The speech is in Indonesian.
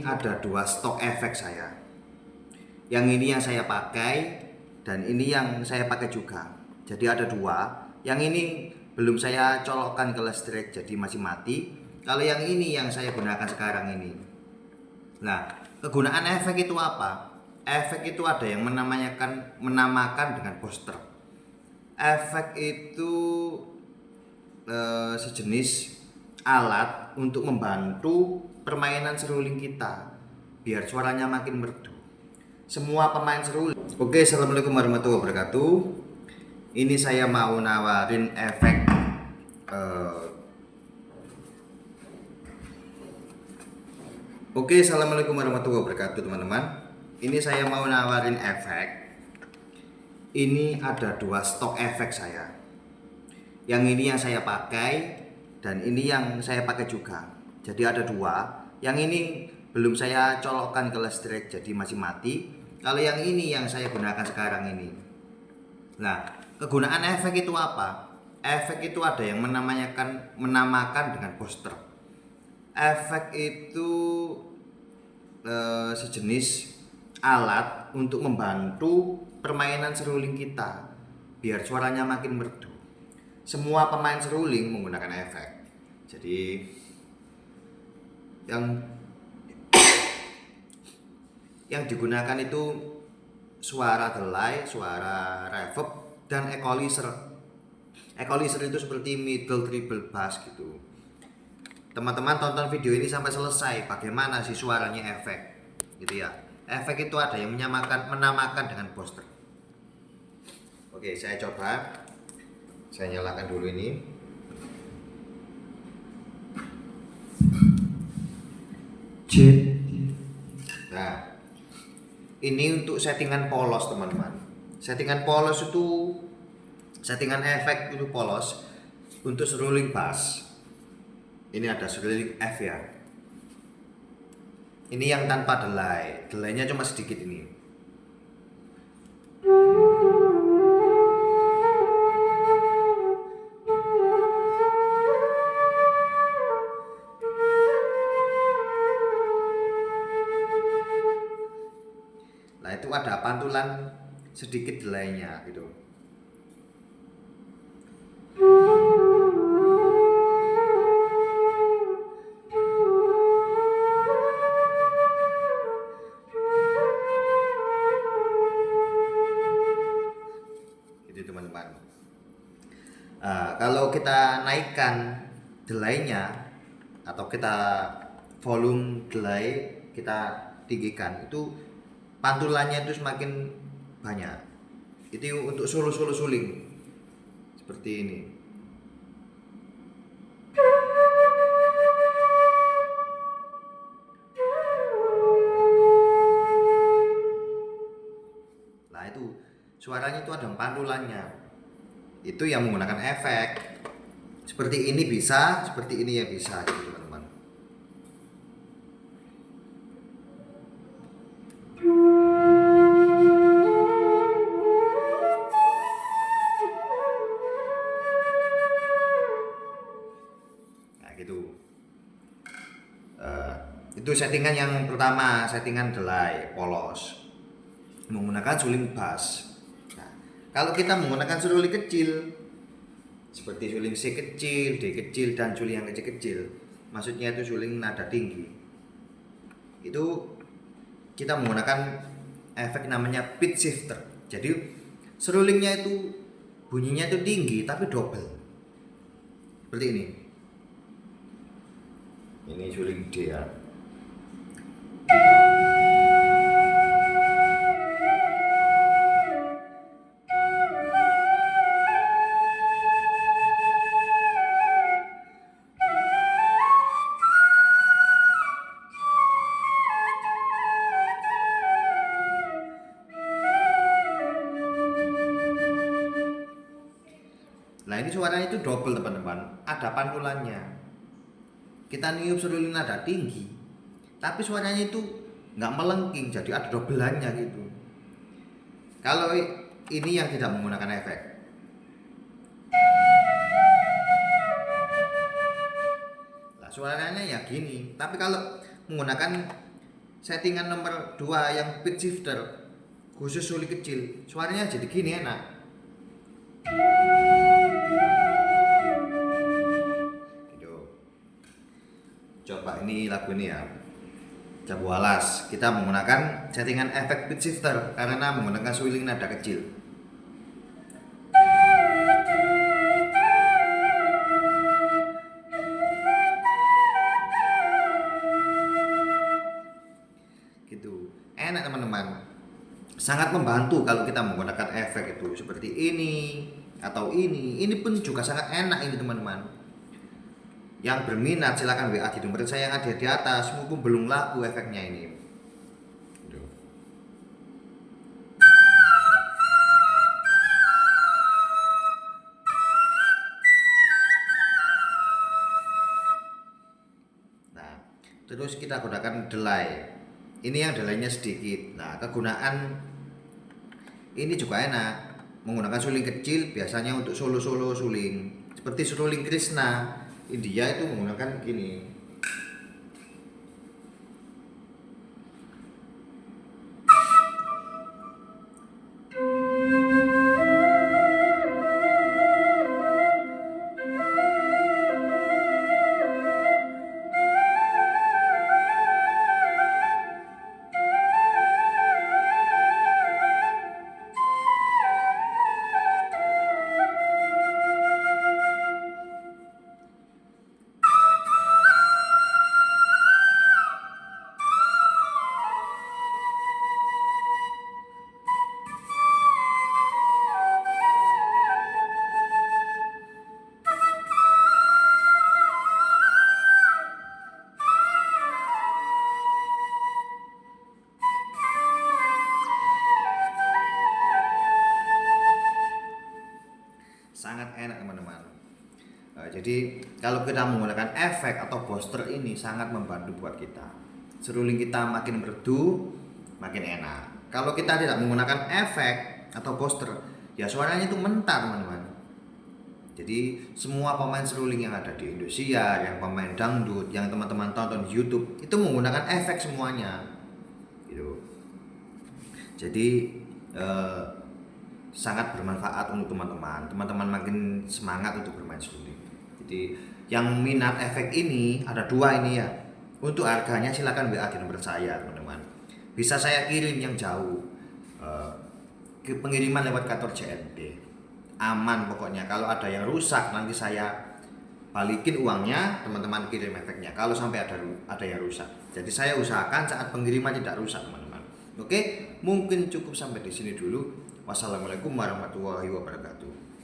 ada dua stok efek saya. Yang ini yang saya pakai dan ini yang saya pakai juga. Jadi ada dua. Yang ini belum saya colokkan ke listrik, jadi masih mati. Kalau yang ini yang saya gunakan sekarang ini. Nah, kegunaan efek itu apa? Efek itu ada yang menamakan dengan booster. Efek itu sejenis alat untuk membantu permainan seruling kita biar suaranya makin merdu. Semua pemain seruling. Oke, assalamualaikum warahmatullahi wabarakatuh. Ini saya mau nawarin efek Oke, assalamualaikum warahmatullahi wabarakatuh teman-teman. Ini saya mau nawarin efek. Ini ada dua stok efek saya. Yang ini yang saya pakai dan ini yang saya pakai juga. Jadi ada dua. Yang ini belum saya colokkan ke listrik, jadi masih mati. Kalau yang ini yang saya gunakan sekarang ini. Nah, kegunaan efek itu apa? Efek itu ada yang menamakan dengan booster. Efek itu sejenis alat untuk membantu permainan seruling kita biar suaranya makin merdu. Semua pemain seruling menggunakan efek. Jadi yang digunakan itu suara delay, suara reverb, dan equalizer. Equalizer itu seperti middle, treble, bass gitu. Teman-teman tonton video ini sampai selesai bagaimana sih suaranya efek gitu ya. Efek itu ada yang menamakan dengan booster. Oke, saya coba. Saya nyalakan dulu ini. Nah, ini untuk settingan polos teman-teman. Settingan polos itu settingan efek itu polos untuk seruling bass. Ini ada seruling F ya. Ini yang tanpa delay. Delaynya cuma sedikit ini. Nah, itu ada pantulan sedikit delaynya gitu. Teman-teman. Kalau kita naikkan delaynya atau kita volume delay kita tinggikan, itu pantulannya itu semakin banyak. Itu untuk solo-solo suling seperti ini. Nah, itu suaranya itu ada pantulannya. Itu yang menggunakan efek. Seperti ini bisa, seperti ini ya bisa gitu teman-teman. Nah, gitu. Itu settingan yang pertama, settingan delay polos menggunakan suling bass. Nah, kalau kita menggunakan suling kecil seperti suling C kecil, D kecil, dan suling yang kecil-kecil, maksudnya itu suling nada tinggi, itu kita menggunakan efek namanya pitch shifter. Jadi serulingnya itu bunyinya itu tinggi tapi double seperti ini. Ini suling D ya. Nah, ini suaranya itu double teman-teman, ada pantulannya. Kita niup seruling nada tinggi, tapi suaranya itu nggak melengking, jadi ada dobelannya gitu. Kalau ini yang tidak menggunakan efek, nah suaranya ya gini. Tapi kalau menggunakan settingan nomor 2 yang pitch shifter khusus suling kecil, suaranya jadi gini enak. Gitu. Coba ini lagu ini ya, Jambu Alas. Kita menggunakan settingan efek pitch shifter karena menggunakan suling nada kecil. Gitu. Enak teman-teman. Sangat membantu kalau kita menggunakan efek itu seperti ini atau ini. Ini pun juga sangat enak ini teman-teman. Yang berminat silahkan WA di nomor saya yang ada di atas, mumpung belum laku efeknya ini. Nah, terus kita gunakan delay. Ini yang delaynya sedikit. Nah, kegunaan ini juga enak. Menggunakan suling kecil biasanya untuk solo-solo suling. Seperti suling Krishna, India itu menggunakan gini. Sangat enak teman-teman. Jadi kalau kita menggunakan efek atau booster ini sangat membantu buat kita. Seruling kita makin merdu, makin enak. Kalau kita tidak menggunakan efek atau booster, ya suaranya itu mentar teman-teman. Jadi semua pemain seruling yang ada di Indonesia, yang pemain dangdut, yang teman-teman tonton di YouTube itu menggunakan efek semuanya. Gitu. Jadi sangat bermanfaat untuk teman-teman. Teman-teman makin semangat untuk bermain seruling. Jadi yang minat efek ini ada 2 ini ya. Untuk harganya silakan WA di nomor saya teman-teman. Bisa saya kirim yang jauh. Ke pengiriman lewat kantor JNT. Aman pokoknya. Kalau ada yang rusak nanti saya balikin uangnya, teman-teman kirim efeknya. Kalau sampai ada yang rusak. Jadi saya usahakan saat pengiriman tidak rusak teman-teman. Oke, mungkin cukup sampai di sini dulu. Wassalamualaikum warahmatullahi wabarakatuh.